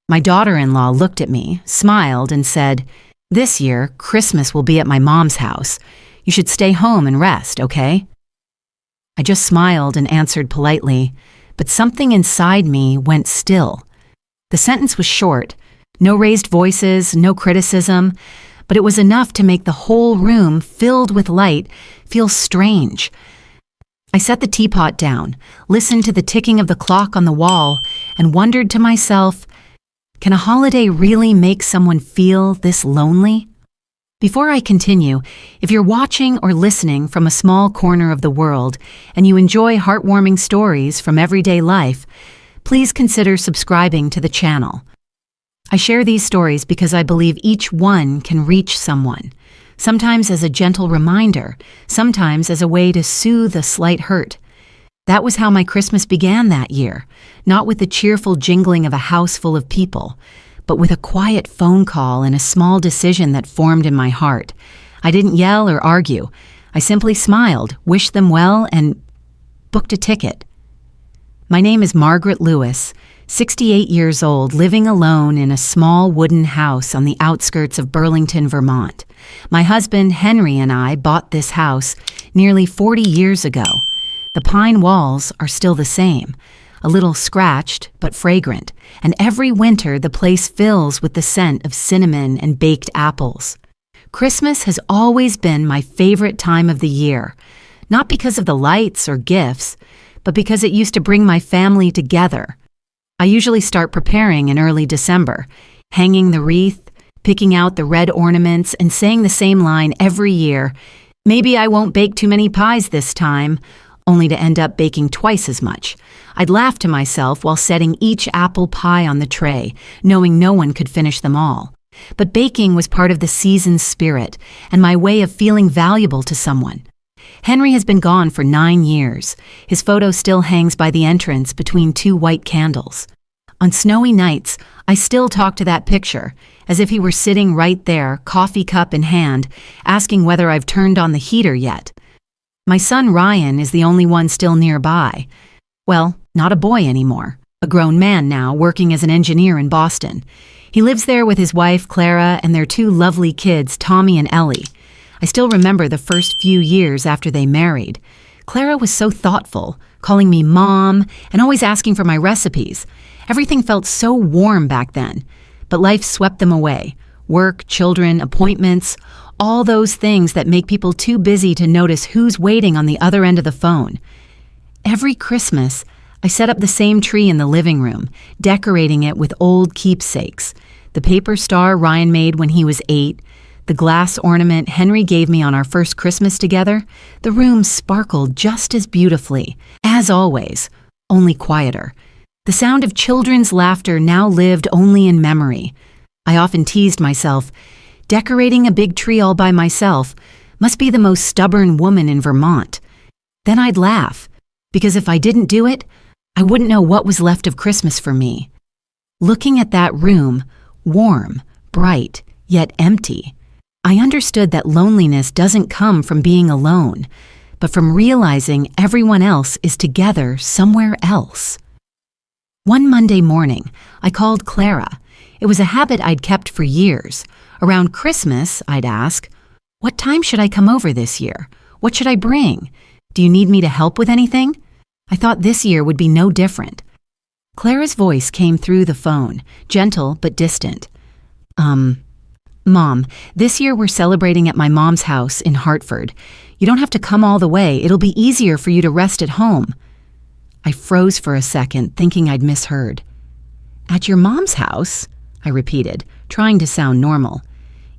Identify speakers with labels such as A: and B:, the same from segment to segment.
A: My daughter-in-law looked at me, smiled, and said, "This year, Christmas will be at my mom's house. You should stay home and rest, okay?" I just smiled and answered politely, but something inside me went still. The sentence was short, no raised voices, no criticism, but it was enough to make the whole room, filled with light, feel strange. I set the teapot down, listened to the ticking of the clock on the wall, and wondered to myself, can a holiday really make someone feel this lonely? Before I continue, if you're watching or listening from a small corner of the world and you enjoy heartwarming stories from everyday life, please consider subscribing to the channel. I share these stories because I believe each one can reach someone, sometimes as a gentle reminder, sometimes as a way to soothe a slight hurt. That was how my Christmas began that year, not with the cheerful jingling of a house full of people, but with a quiet phone call and a small decision that formed in my heart. I didn't yell or argue. I simply smiled, wished them well, and booked a ticket. My name is Margaret Lewis, 68 years old, living alone in a small wooden house on the outskirts of Burlington, Vermont. My husband, Henry, and I bought this house nearly 40 years ago. The pine walls are still the same, a little scratched but fragrant, and every winter the place fills with the scent of cinnamon and baked apples. Christmas has always been my favorite time of the year, not because of the lights or gifts, but because it used to bring my family together. I usually start preparing in early December, hanging the wreath, picking out the red ornaments, and saying the same line every year, "Maybe I won't bake too many pies this time," only to end up baking twice as much. I'd laugh to myself while setting each apple pie on the tray, knowing no one could finish them all. But baking was part of the season's spirit and my way of feeling valuable to someone. Henry has been gone for 9 years. His photo still hangs by the entrance between 2 white candles. On snowy nights, I still talk to that picture, as if he were sitting right there, coffee cup in hand, asking whether I've turned on the heater yet. My son Ryan is the only one still nearby. Well, not a boy anymore, a grown man now working as an engineer in Boston. He lives there with his wife Clara and their 2 lovely kids, Tommy and Ellie. I still remember the first few years after they married. Clara was so thoughtful, calling me Mom and always asking for my recipes. Everything felt so warm back then, but life swept them away. Work, children, appointments, all those things that make people too busy to notice who's waiting on the other end of the phone. Every Christmas, I set up the same tree in the living room, decorating it with old keepsakes. The paper star Ryan made when he was 8, the glass ornament Henry gave me on our first Christmas together. The room sparkled just as beautifully, as always, only quieter. The sound of children's laughter now lived only in memory. I often teased myself, decorating a big tree all by myself must be the most stubborn woman in Vermont. Then I'd laugh, because if I didn't do it, I wouldn't know what was left of Christmas for me. Looking at that room, warm, bright, yet empty, I understood that loneliness doesn't come from being alone, but from realizing everyone else is together somewhere else. One Monday morning, I called Clara. It was a habit I'd kept for years. Around Christmas, I'd ask, "What time should I come over this year? What should I bring? Do you need me to help with anything?" I thought this year would be no different. Clara's voice came through the phone, gentle but distant. Mom, this year we're celebrating at my mom's house in Hartford. You don't have to come all the way. It'll be easier for you to rest at home." I froze for a second, thinking I'd misheard. "At your mom's house?" I repeated, trying to sound normal.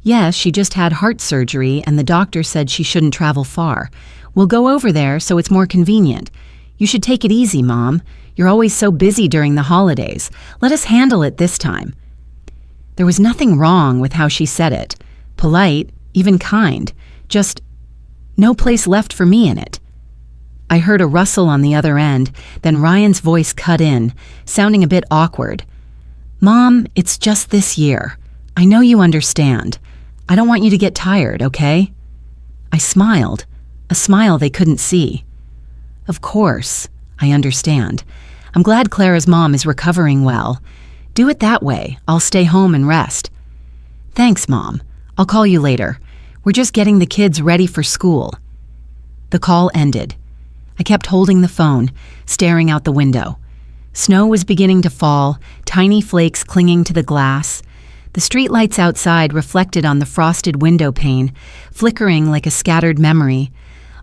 A: "Yes, she just had heart surgery and the doctor said she shouldn't travel far. We'll go over there so it's more convenient. You should take it easy, Mom. You're always so busy during the holidays. Let us handle it this time." There was nothing wrong with how she said it. Polite, even kind, just no place left for me in it. I heard a rustle on the other end, then Ryan's voice cut in, sounding a bit awkward. "Mom, it's just this year. I know you understand. I don't want you to get tired, okay?" I smiled, a smile they couldn't see. "Of course, I understand. I'm glad Clara's mom is recovering well. Do it that way. I'll stay home and rest. Thanks, Mom. I'll call you later. We're just getting the kids ready for school. The call ended. I kept holding the phone, staring out the window. Snow was beginning to fall, tiny flakes clinging to the glass. The streetlights outside reflected on the frosted window pane, flickering like a scattered memory.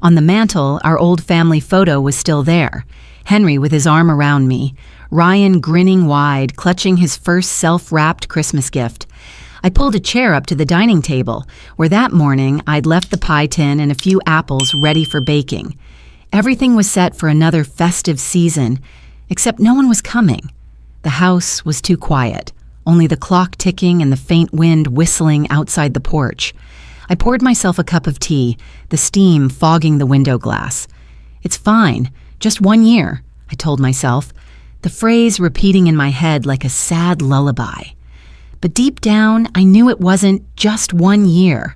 A: On the mantel, our old family photo was still there. Henry with his arm around me, Ryan grinning wide, clutching his first self-wrapped Christmas gift. I pulled a chair up to the dining table, where that morning I'd left the pie tin and a few apples ready for baking. Everything was set for another festive season, except no one was coming. The house was too quiet, only the clock ticking and the faint wind whistling outside the porch. I poured myself a cup of tea, the steam fogging the window glass. It's fine, just 1 year, I told myself, the phrase repeating in my head like a sad lullaby. But deep down, I knew it wasn't just 1 year.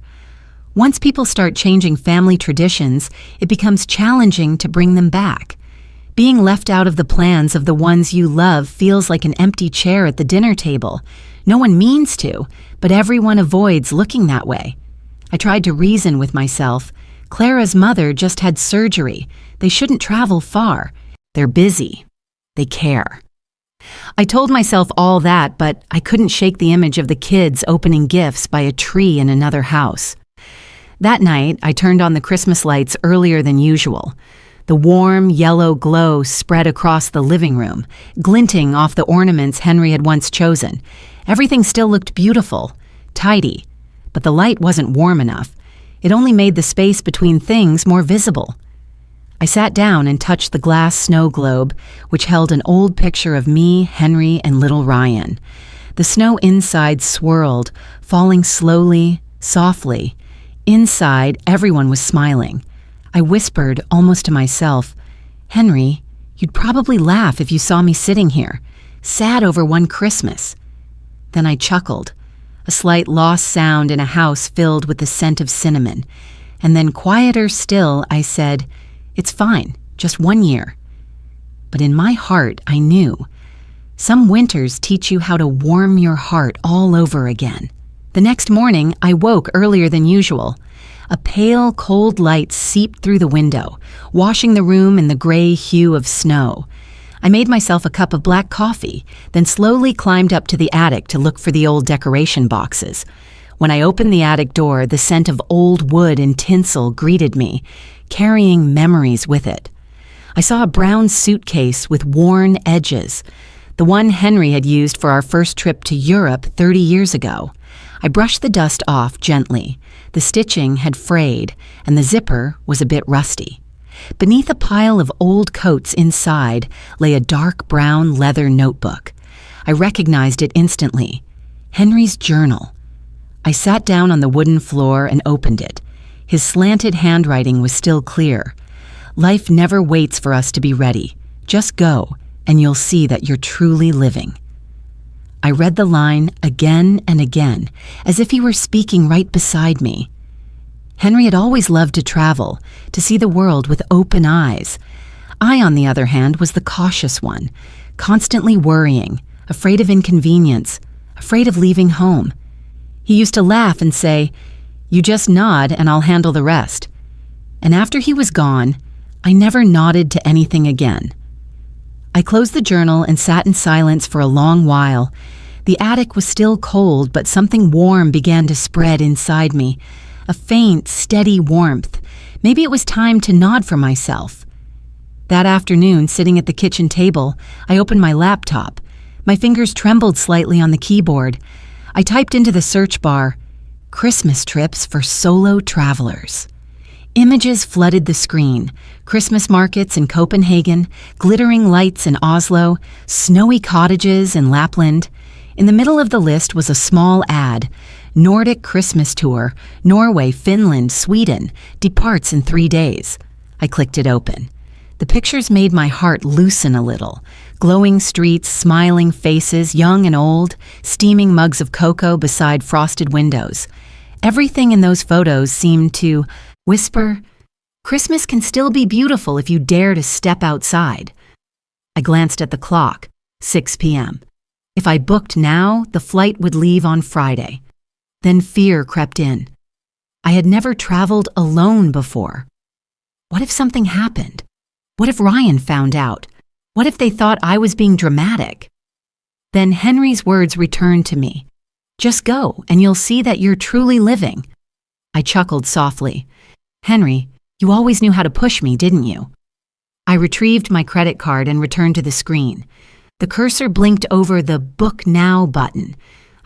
A: Once people start changing family traditions, it becomes challenging to bring them back. Being left out of the plans of the ones you love feels like an empty chair at the dinner table. No one means to, but everyone avoids looking that way. I tried to reason with myself. Clara's mother just had surgery. They shouldn't travel far. They're busy. They care. I told myself all that, but I couldn't shake the image of the kids opening gifts by a tree in another house. That night, I turned on the Christmas lights earlier than usual. The warm, yellow glow spread across the living room, glinting off the ornaments Henry had once chosen. Everything still looked beautiful, tidy, but the light wasn't warm enough. It only made the space between things more visible. I sat down and touched the glass snow globe, which held an old picture of me, Henry, and little Ryan. The snow inside swirled, falling slowly, softly. Inside, everyone was smiling. I whispered, almost to myself, "Henry, you'd probably laugh if you saw me sitting here, sad over one Christmas." Then I chuckled, a slight lost sound in a house filled with the scent of cinnamon. And then quieter still, I said, "It's fine, just 1 year." But in my heart, I knew. Some winters teach you how to warm your heart all over again. The next morning, I woke earlier than usual. A pale, cold light seeped through the window, washing the room in the gray hue of snow. I made myself a cup of black coffee, then slowly climbed up to the attic to look for the old decoration boxes. When I opened the attic door, the scent of old wood and tinsel greeted me, carrying memories with it. I saw a brown suitcase with worn edges, the one Henry had used for our first trip to Europe 30 years ago. I brushed the dust off gently. The stitching had frayed, and the zipper was a bit rusty. Beneath a pile of old coats inside lay a dark brown leather notebook. I recognized it instantly. Henry's journal. I sat down on the wooden floor and opened it. His slanted handwriting was still clear. Life never waits for us to be ready. Just go, and you'll see that you're truly living. I read the line again and again, as if he were speaking right beside me. Henry had always loved to travel, to see the world with open eyes. I, on the other hand, was the cautious one, constantly worrying, afraid of inconvenience, afraid of leaving home. He used to laugh and say, "You just nod and I'll handle the rest." And after he was gone, I never nodded to anything again. I closed the journal and sat in silence for a long while. The attic was still cold, but something warm began to spread inside me. A faint, steady warmth. Maybe it was time to nod for myself. That afternoon, sitting at the kitchen table, I opened my laptop. My fingers trembled slightly on the keyboard. I typed into the search bar, "Christmas trips for solo travelers." Images flooded the screen. Christmas markets in Copenhagen, glittering lights in Oslo, snowy cottages in Lapland. In the middle of the list was a small ad. Nordic Christmas Tour, Norway, Finland, Sweden, departs in 3 days. I clicked it open. The pictures made my heart loosen a little. Glowing streets, smiling faces, young and old, steaming mugs of cocoa beside frosted windows. Everything in those photos seemed to whisper, "Christmas can still be beautiful if you dare to step outside." I glanced at the clock, 6 p.m. If I booked now, the flight would leave on Friday. Then fear crept in. I had never traveled alone before. What if something happened? What if Ryan found out? What if they thought I was being dramatic? Then Henry's words returned to me. Just go, and you'll see that you're truly living. I chuckled softly. Henry, you always knew how to push me, didn't you? I retrieved my credit card and returned to the screen. The cursor blinked over the Book Now button.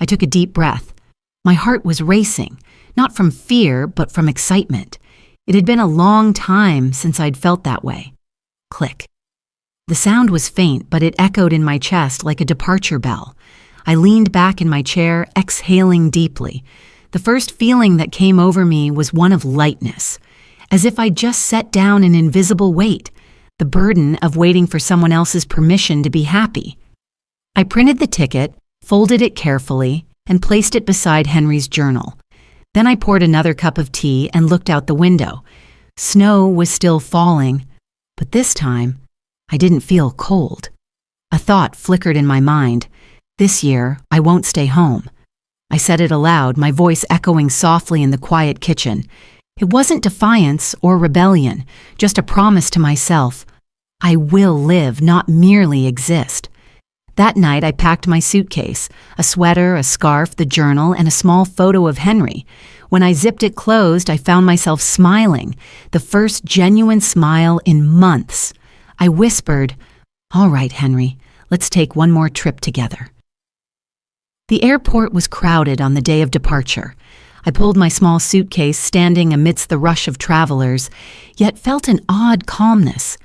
A: I took a deep breath. My heart was racing, not from fear, but from excitement. It had been a long time since I'd felt that way. Click. The sound was faint, but it echoed in my chest like a departure bell. I leaned back in my chair, exhaling deeply. The first feeling that came over me was one of lightness, as if I'd just set down an invisible weight, the burden of waiting for someone else's permission to be happy. I printed the ticket, folded it carefully, and placed it beside Henry's journal. Then I poured another cup of tea and looked out the window. Snow was still falling, but this time, I didn't feel cold. A thought flickered in my mind. This year, I won't stay home. I said it aloud, my voice echoing softly in the quiet kitchen. It wasn't defiance or rebellion, just a promise to myself. I will live, not merely exist. That night, I packed my suitcase, a sweater, a scarf, the journal, and a small photo of Henry. When I zipped it closed, I found myself smiling, the first genuine smile in months. I whispered, "All right, Henry, let's take one more trip together." The airport was crowded on the day of departure. I pulled my small suitcase, standing amidst the rush of travelers, yet felt an odd calmness.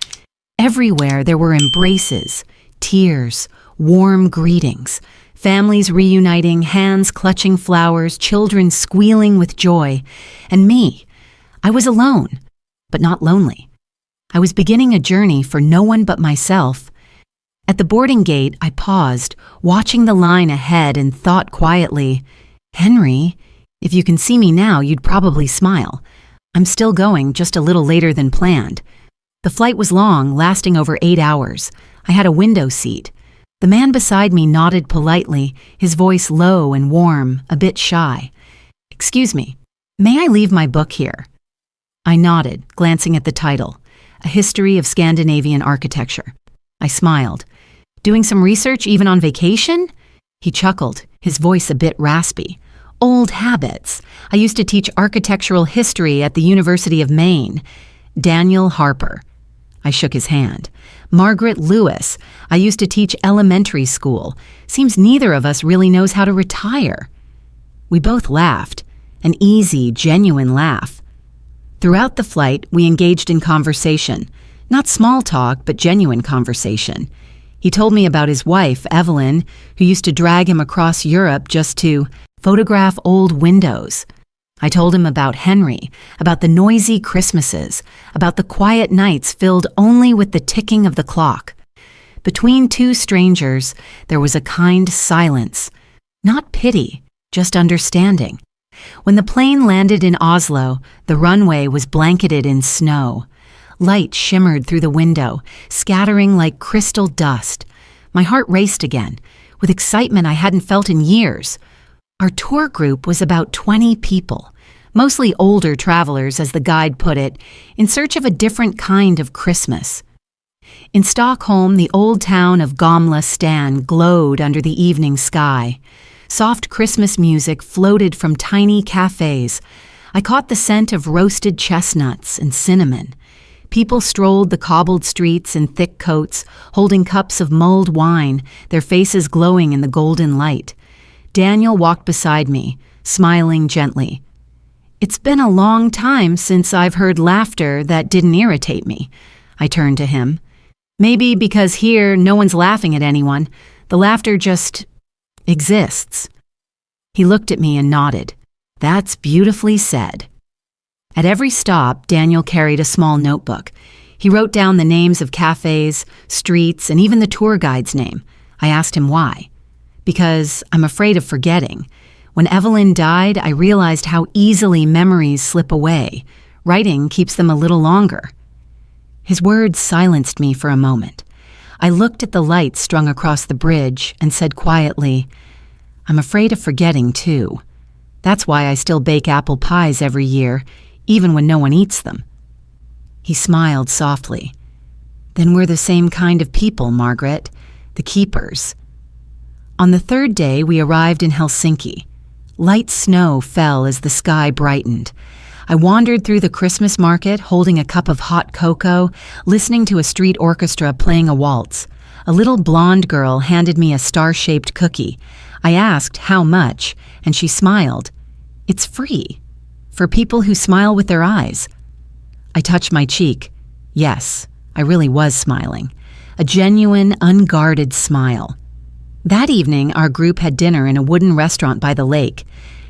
A: Everywhere there were embraces, tears, warm greetings, families reuniting, hands clutching flowers, children squealing with joy. And me, I was alone, but not lonely. I was beginning a journey for no one but myself. At the boarding gate, I paused, watching the line ahead, and thought quietly, "Henry, if you can see me now, you'd probably smile. I'm still going, just a little later than planned." The flight was long, lasting over 8 hours. I had a window seat. The man beside me nodded politely, his voice low and warm, a bit shy. "Excuse me, may I leave my book here?" I nodded, glancing at the title, A History of Scandinavian Architecture. I smiled. "Doing some research even on vacation?" He chuckled, his voice a bit raspy. "Old habits. I used to teach architectural history at the University of Maine." "Daniel Harper." I shook his hand. "Margaret Lewis. I used to teach elementary school. Seems neither of us really knows how to retire." We both laughed, an easy, genuine laugh. Throughout the flight, we engaged in conversation. Not small talk, but genuine conversation. He told me about his wife, Evelyn, who used to drag him across Europe just to photograph old windows. I told him about Henry, about the noisy Christmases, about the quiet nights filled only with the ticking of the clock. Between two strangers, there was a kind silence. Not pity, just understanding. When the plane landed in Oslo, the runway was blanketed in snow. Light shimmered through the window, scattering like crystal dust. My heart raced again, with excitement I hadn't felt in years. Our tour group was about 20 people, mostly older travelers, as the guide put it, in search of a different kind of Christmas. In Stockholm, the old town of Gamla Stan glowed under the evening sky. Soft Christmas music floated from tiny cafes. I caught the scent of roasted chestnuts and cinnamon. People strolled the cobbled streets in thick coats, holding cups of mulled wine, their faces glowing in the golden light. Daniel walked beside me, smiling gently. "It's been a long time since I've heard laughter that didn't irritate me." I turned to him. "Maybe because here no one's laughing at anyone. The laughter just exists." He looked at me and nodded. "That's beautifully said." At every stop, Daniel carried a small notebook. He wrote down the names of cafes, streets, and even the tour guide's name. I asked him why. "Because I'm afraid of forgetting. When Evelyn died, I realized how easily memories slip away. Writing keeps them a little longer." His words silenced me for a moment. I looked at the lights strung across the bridge and said quietly, "I'm afraid of forgetting, too. That's why I still bake apple pies every year, even when no one eats them." He smiled softly. "Then we're the same kind of people, Margaret, the keepers." On the third day, we arrived in Helsinki. Light snow fell as the sky brightened. I wandered through the Christmas market holding a cup of hot cocoa, listening to a street orchestra playing a waltz. A little blonde girl handed me a star-shaped cookie. I asked how much, and she smiled. "It's free, for people who smile with their eyes." I touched my cheek. Yes, I really was smiling. A genuine, unguarded smile. That evening, our group had dinner in a wooden restaurant by the lake.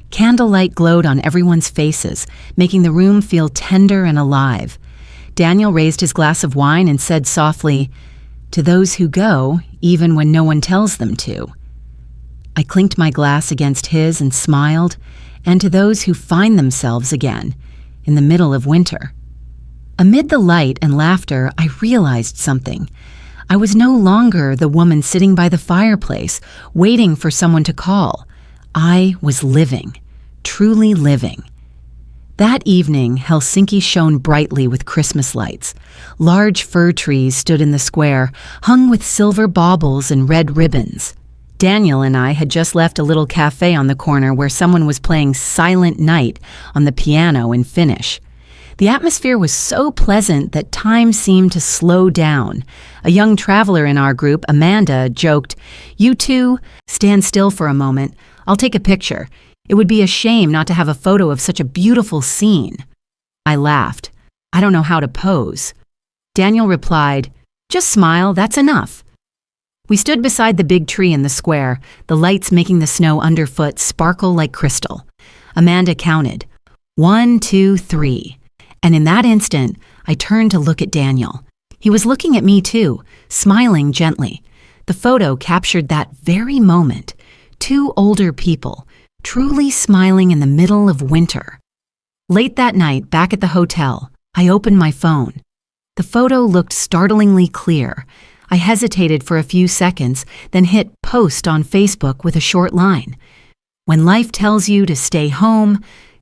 A: Candlelight glowed on everyone's faces, making the room feel tender and alive. Daniel raised his glass of wine and said softly, "To those who go, even when no one tells them to." I clinked my glass against his and smiled, and to those who find themselves again, in the middle of winter. Amid the light and laughter, I realized something. I was no longer the woman sitting by the fireplace, waiting for someone to call. I was living, truly living. That evening, Helsinki shone brightly with Christmas lights. Large fir trees stood in the square, hung with silver baubles and red ribbons. Daniel and I had just left a little cafe on the corner where someone was playing Silent Night on the piano in Finnish. The atmosphere was so pleasant that time seemed to slow down. A young traveler in our group, Amanda, joked, "You two, stand still for a moment. I'll take a picture. It would be a shame not to have a photo of such a beautiful scene." I laughed. "I don't know how to pose." Daniel replied, "Just smile, that's enough." We stood beside the big tree in the square, the lights making the snow underfoot sparkle like crystal. Amanda counted, 1, 2, 3. And in that instant, I turned to look at Daniel. He was looking at me too, smiling gently. The photo captured that very moment. Two older people, truly smiling in the middle of winter. Late that night, back at the hotel, I opened my phone. The photo looked startlingly clear. I hesitated for a few seconds, then hit post on Facebook with a short line. "When life tells you to stay home,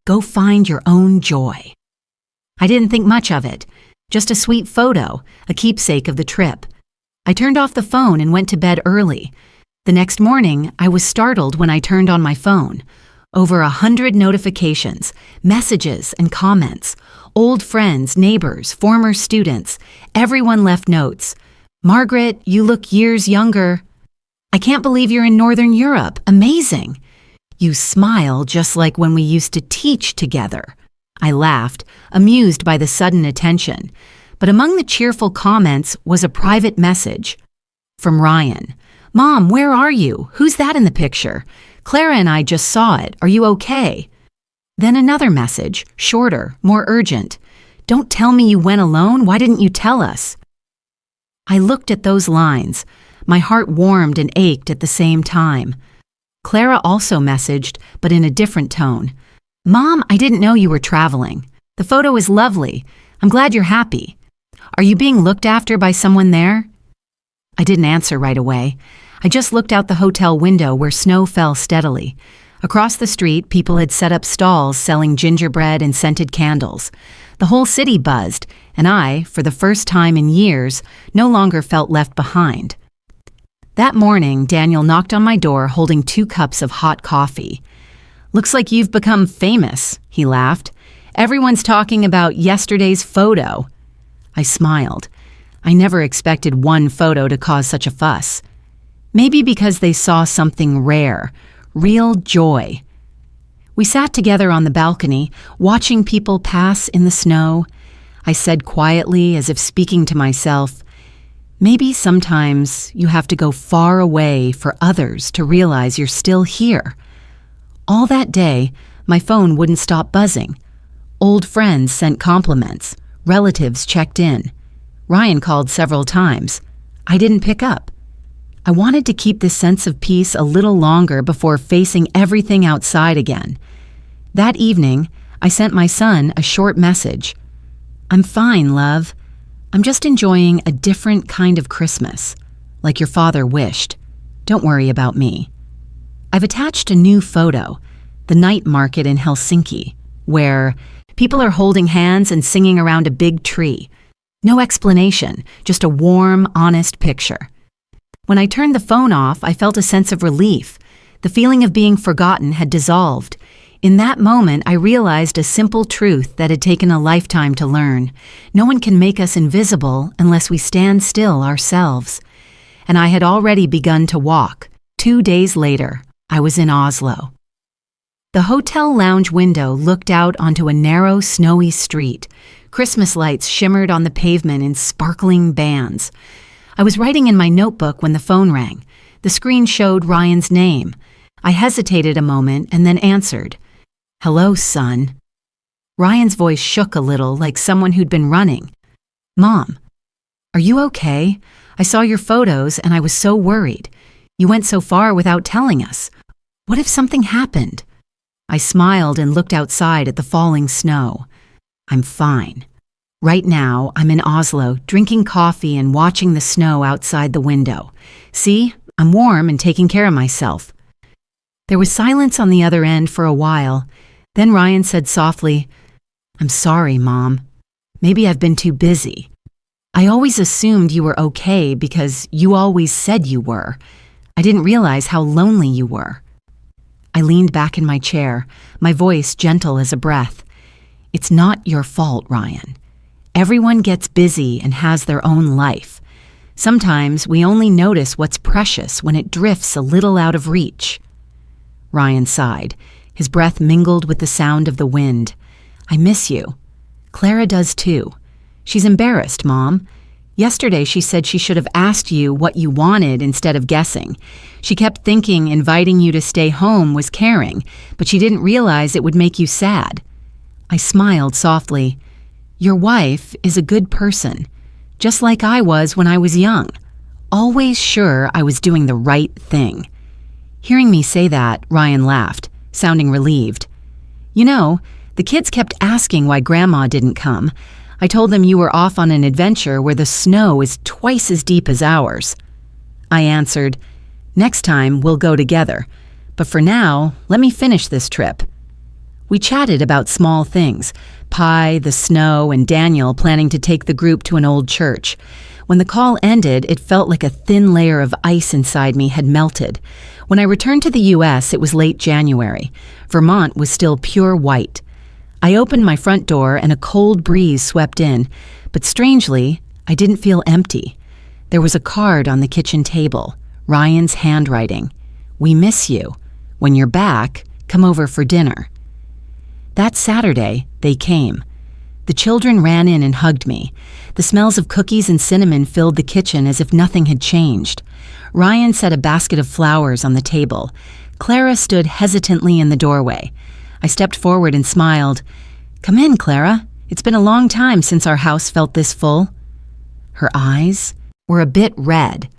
A: go find your own joy." I didn't think much of it. Just a sweet photo, a keepsake of the trip. I turned off the phone and went to bed early. The next morning, I was startled when I turned on my phone. Over 100 notifications, messages and comments. Old friends, neighbors, former students. Everyone left notes. "Margaret, you look years younger." "I can't believe you're in Northern Europe. Amazing." "You smile just like when we used to teach together." I laughed, amused by the sudden attention. But among the cheerful comments was a private message. From Ryan. "Mom, where are you? Who's that in the picture? Clara and I just saw it. Are you okay?" Then another message, shorter, more urgent. "Don't tell me you went alone. Why didn't you tell us?" I looked at those lines. My heart warmed and ached at the same time. Clara also messaged, but in a different tone. "Mom, I didn't know you were traveling. The photo is lovely. I'm glad you're happy. Are you being looked after by someone there?" I didn't answer right away. I just looked out the hotel window where snow fell steadily. Across the street, people had set up stalls selling gingerbread and scented candles. The whole city buzzed, and I, for the first time in years, no longer felt left behind. That morning, Daniel knocked on my door holding 2 cups of hot coffee. "Looks like you've become famous," he laughed. "Everyone's talking about yesterday's photo." I smiled. I never expected one photo to cause such a fuss. Maybe because they saw something rare, real joy. We sat together on the balcony, watching people pass in the snow. I said quietly, as if speaking to myself, "Maybe sometimes you have to go far away for others to realize you're still here." All that day, my phone wouldn't stop buzzing. Old friends sent compliments. Relatives checked in. Ryan called several times. I didn't pick up. I wanted to keep this sense of peace a little longer before facing everything outside again. That evening, I sent my son a short message. "I'm fine, love. I'm just enjoying a different kind of Christmas." like your father wished. Don't worry about me. I've attached a new photo, the night market in Helsinki, where people are holding hands and singing around a big tree. No explanation, just a warm, honest picture. When I turned the phone off, I felt a sense of relief. The feeling of being forgotten had dissolved. In that moment, I realized a simple truth that had taken a lifetime to learn. No one can make us invisible unless we stand still ourselves. And I had already begun to walk. 2 days later, I was in Oslo. The hotel lounge window looked out onto a narrow, snowy street. Christmas lights shimmered on the pavement in sparkling bands. I was writing in my notebook when the phone rang. The screen showed Ryan's name. I hesitated a moment and then answered. "Hello, son." Ryan's voice shook a little, like someone who'd been running. "Mom, are you okay? I saw your photos and I was so worried. You went so far without telling us. What if something happened?" I smiled and looked outside at the falling snow. "I'm fine. Right now, I'm in Oslo, drinking coffee and watching the snow outside the window. See, I'm warm and taking care of myself." There was silence on the other end for a while. Then Ryan said softly, "I'm sorry, Mom. Maybe I've been too busy. I always assumed you were okay because you always said you were. I didn't realize how lonely you were." I leaned back in my chair, my voice gentle as a breath. "It's not your fault, Ryan. Everyone gets busy and has their own life. Sometimes we only notice what's precious when it drifts a little out of reach." Ryan sighed. His breath mingled with the sound of the wind. "I miss you. Clara does too. She's embarrassed, Mom. Yesterday she said she should have asked you what you wanted instead of guessing. She kept thinking inviting you to stay home was caring, but she didn't realize it would make you sad." I smiled softly. "Your wife is a good person, just like I was when I was young, always sure I was doing the right thing." Hearing me say that, Ryan laughed, sounding relieved. "You know, the kids kept asking why Grandma didn't come. I told them you were off on an adventure where the snow is twice as deep as ours." I answered, "Next time we'll go together, but for now, let me finish this trip." We chatted about small things, pie, the snow, and Daniel planning to take the group to an old church. When the call ended, it felt like a thin layer of ice inside me had melted. When I returned to the U.S., it was late January. Vermont was still pure white. I opened my front door and a cold breeze swept in, but strangely, I didn't feel empty. There was a card on the kitchen table, Ryan's handwriting. "We miss you. When you're back, come over for dinner." That Saturday, they came. The children ran in and hugged me. The smells of cookies and cinnamon filled the kitchen as if nothing had changed. Ryan set a basket of flowers on the table. Clara stood hesitantly in the doorway. I stepped forward and smiled. "Come in, Clara. It's been a long time since our house felt this full." Her eyes were a bit red.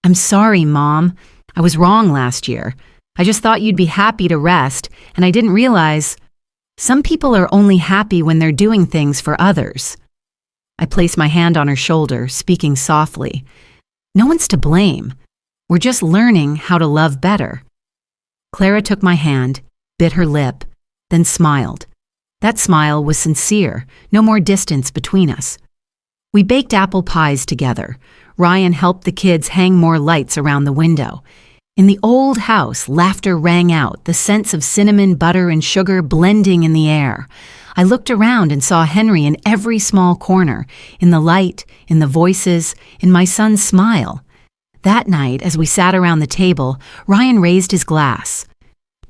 A: "I'm sorry, Mom. I was wrong last year. I just thought you'd be happy to rest, and I didn't realize some people are only happy when they're doing things for others." I placed my hand on her shoulder, speaking softly. "No one's to blame. We're just learning how to love better." Clara took my hand, bit her lip, then smiled. That smile was sincere, no more distance between us. We baked apple pies together. Ryan helped the kids hang more lights around the window. In the old house, laughter rang out, the scents of cinnamon, butter, and sugar blending in the air. I looked around and saw Henry in every small corner, in the light, in the voices, in my son's smile. That night, as we sat around the table, Ryan raised his glass.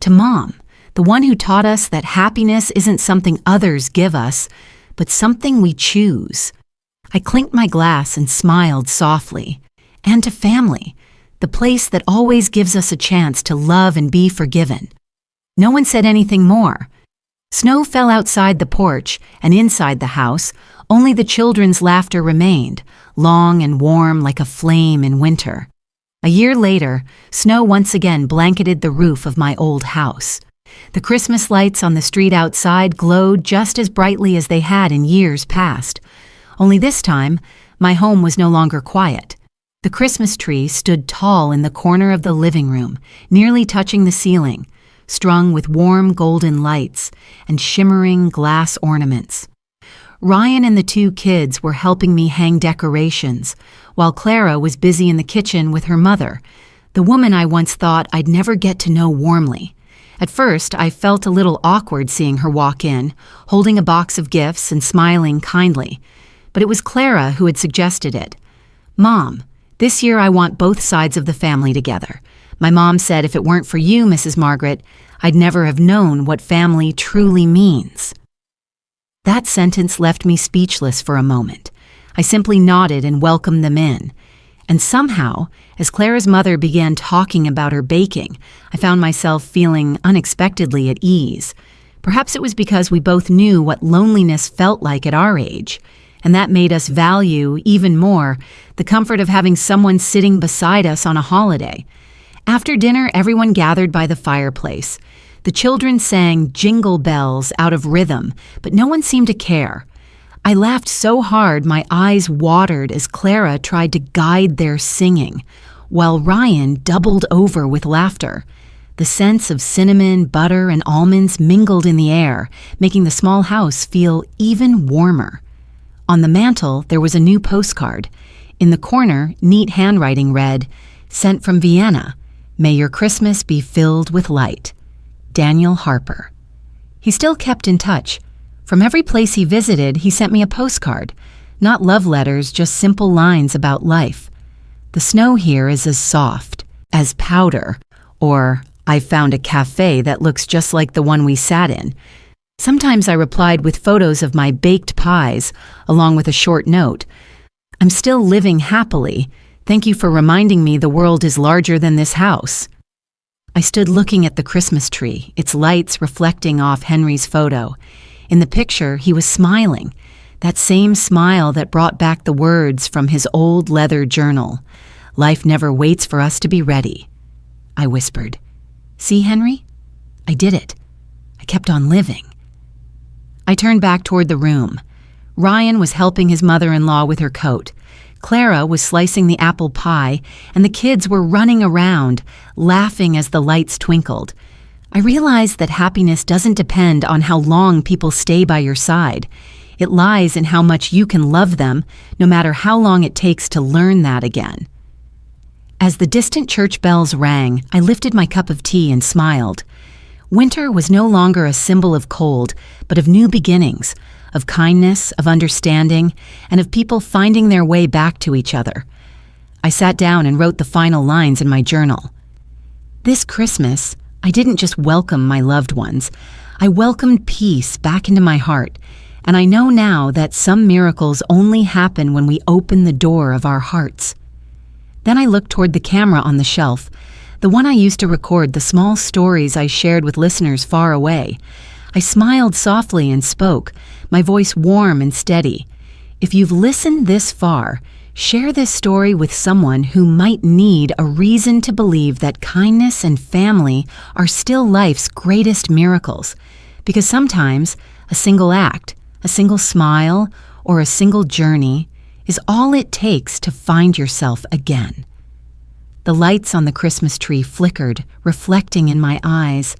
A: "To Mom, the one who taught us that happiness isn't something others give us, but something we choose." I clinked my glass and smiled softly. "And to family, the place that always gives us a chance to love and be forgiven." No one said anything more. Snow fell outside the porch and inside the house. Only the children's laughter remained, long and warm like a flame in winter. A year later, snow once again blanketed the roof of my old house. The Christmas lights on the street outside glowed just as brightly as they had in years past. Only this time, my home was no longer quiet. The Christmas tree stood tall in the corner of the living room, nearly touching the ceiling, strung with warm golden lights and shimmering glass ornaments. Ryan and the two kids were helping me hang decorations, while Clara was busy in the kitchen with her mother, the woman I once thought I'd never get to know warmly. At first, I felt a little awkward seeing her walk in, holding a box of gifts and smiling kindly. But it was Clara who had suggested it. "Mom, this year I want both sides of the family together. My mom said if it weren't for you, Mrs. Margaret, I'd never have known what family truly means." That sentence left me speechless for a moment. I simply nodded and welcomed them in. And somehow, as Clara's mother began talking about her baking, I found myself feeling unexpectedly at ease. Perhaps it was because we both knew what loneliness felt like at our age, and that made us value, even more, the comfort of having someone sitting beside us on a holiday. After dinner, everyone gathered by the fireplace. The children sang Jingle Bells out of rhythm, but no one seemed to care. I laughed so hard my eyes watered as Clara tried to guide their singing, while Ryan doubled over with laughter. The scents of cinnamon, butter, and almonds mingled in the air, making the small house feel even warmer. On the mantel, there was a new postcard. In the corner, neat handwriting read, "Sent from Vienna. May your Christmas be filled with light. Daniel Harper." He still kept in touch. From every place he visited, he sent me a postcard. Not love letters, just simple lines about life. "The snow here is as soft as powder," or "I found a cafe that looks just like the one we sat in." Sometimes I replied with photos of my baked pies, along with a short note. "I'm still living happily. Thank you for reminding me the world is larger than this house." I stood looking at the Christmas tree, its lights reflecting off Henry's photo. In the picture, he was smiling, that same smile that brought back the words from his old leather journal. "Life never waits for us to be ready." I whispered. "See, Henry? I did it. I kept on living." I turned back toward the room. Ryan was helping his mother-in-law with her coat. Clara was slicing the apple pie, and the kids were running around, laughing as the lights twinkled. I realized that happiness doesn't depend on how long people stay by your side. It lies in how much you can love them, no matter how long it takes to learn that again. As the distant church bells rang, I lifted my cup of tea and smiled. Winter was no longer a symbol of cold, but of new beginnings, of kindness, of understanding, and of people finding their way back to each other. I sat down and wrote the final lines in my journal. This Christmas, I didn't just welcome my loved ones. I welcomed peace back into my heart, and I know now that some miracles only happen when we open the door of our hearts. Then I looked toward the camera on the shelf, the one I used to record the small stories I shared with listeners far away. I smiled softly and spoke, my voice warm and steady. If you've listened this far, share this story with someone who might need a reason to believe that kindness and family are still life's greatest miracles. Because sometimes a single act, a single smile, or a single journey is all it takes to find yourself again. The lights on the Christmas tree flickered, reflecting in my eyes,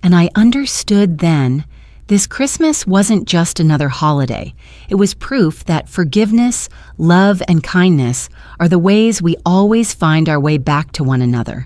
A: and I understood then this Christmas wasn't just another holiday. It was proof that forgiveness, love, and kindness are the ways we always find our way back to one another.